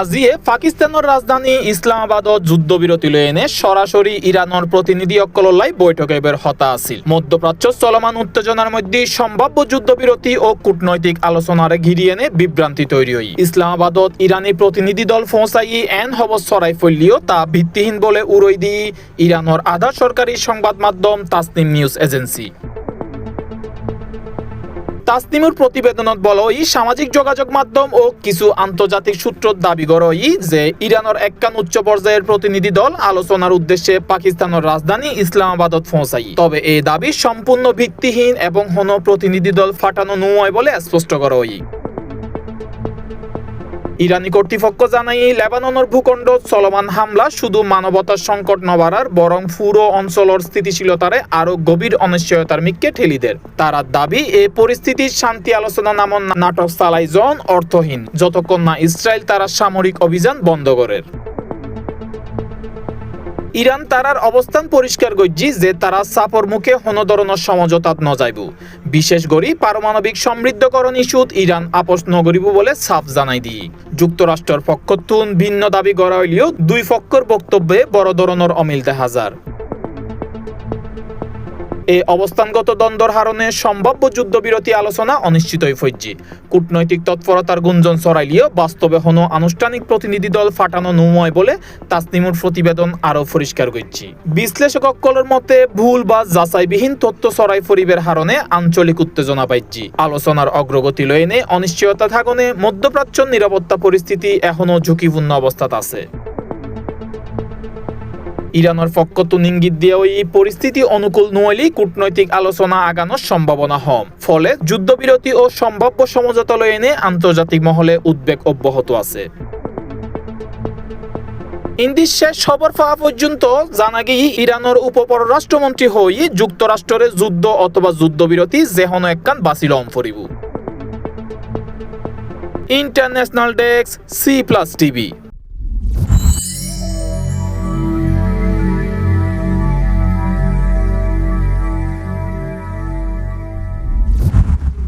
আজিয়ে পাকিস্তানের রাজধানী ইসলামাবাদত যুদ্ধবিরতি লৈ এনে সরাসরি ইরানের প্রতিনিধিসকললাই বৈঠকে বের হতা আছিল। মধ্যপ্রাচ্য চলমান উত্তেজনার মধ্যে সম্ভাব্য যুদ্ধবিরতি ও কূটনৈতিক আলোচনারে ঘিরি এনে বিভ্রান্তি তৈরি হই ইসলামাবাদত ইরানি প্রতিনিধি দল পৌঁছাই এন খবর ছড়াই ফেললিও তা ভিত্তিহীন বলে উড়ই দি ইরানের আধা সরকারি সংবাদ মাধ্যম তাসনিম নিউজ এজেন্সি। তাসনিমুর প্রতিবেদনত বলই সামাজিক যোগাযোগ মাধ্যম ও কিছু আন্তর্জাতিক সূত্র দাবি করই যে ইরানের একখান উচ্চ পর্যায়ের প্রতিনিধি দল আলোচনার উদ্দেশ্যে পাকিস্তানের রাজধানী ইসলামাবাদত পৌঁছাই। তবে এই দাবি সম্পূর্ণ ভিত্তিহীন এবং কোনো প্রতিনিধি দল ফাটানো নয় বলে স্পষ্ট করই। ইরানি কর্তৃপক্ষ জানাই লেবাননের ভূখণ্ডত চলমান হামলা শুধু মানবতার সংকট নবাড়ার বরং পুরো অঞ্চলের স্থিতিশীলতারে আরো গভীর অনিশ্চয়তার মিককে ঠেলি দেয়। তারা দাবি এই পরিস্থিতির শান্তি আলোচনা নামন নাটক চালাই জন অর্থহীন যতক্ষণ না ইসরায়েল তারা সামরিক অভিযান বন্ধ করে। ইরান তারার অবস্থান পরিষ্কার করছি যে তারা চাপর মুখে কোনো ধরনের সমঝোতাত নযাইব, বিশেষ করে পারমাণবিক সমৃদ্ধকরণ ইস্যুত ইরান আপোষ নগরিব বলে সাফ জানাই দি। যুক্তরাষ্ট্রের পক্ষতুন ভিন্ন দাবি করা হইলেও দুই পক্ষের বক্তব্যে বড় ধরনের অমিল দেখা যায়। এই অবস্থানগত দ্বন্দ্বর হারণে সম্ভাব্য যুদ্ধবিরতি আলোচনা অনিশ্চিতই ফৈজি। কূটনৈতিক তৎপরতার গুঞ্জন ছড়াইলেও বাস্তবে কোনো আনুষ্ঠানিক প্রতিনিধি দল ফাটানো নয় বলে তাসনিমুর প্রতিবেদন আরও পরিষ্কার করছি। বিশ্লেষকসকলের মতে ভুল বা যাচাইবিহীন তথ্য ছড়াই ফরিবের হারণে আঞ্চলিক উত্তেজনা পাইছি। আলোচনার অগ্রগতি লয়ে এনে অনিশ্চয়তা থাকনে মধ্যপ্রাচ্যের নিরাপত্তা পরিস্থিতি এখনও ঝুঁকিপূর্ণ অবস্থাত আছে। ইরানের পক্ষতুন ইঙ্গিত দিয়ে এই পরিস্থিতি অনুকূল নইলে কূটনৈতিক আলোচনা আগানোর সম্ভাবনা কম। ফলে যুদ্ধবিরতি ও সম্ভাব্য সমঝোতা লয়ে এনে আন্তর্জাতিক মহলে উদ্বেগ অব্যাহত আছে। ইন্দির শেষ খবর পাওয়া পর্যন্ত জানা গিয়ে ইরানের উপপররাষ্ট্রমন্ত্রী হই যুক্তরাষ্ট্রের যুদ্ধ অথবা যুদ্ধবিরতি যেহনো একখান বাছিল অমফরিব। International desk C+ TV।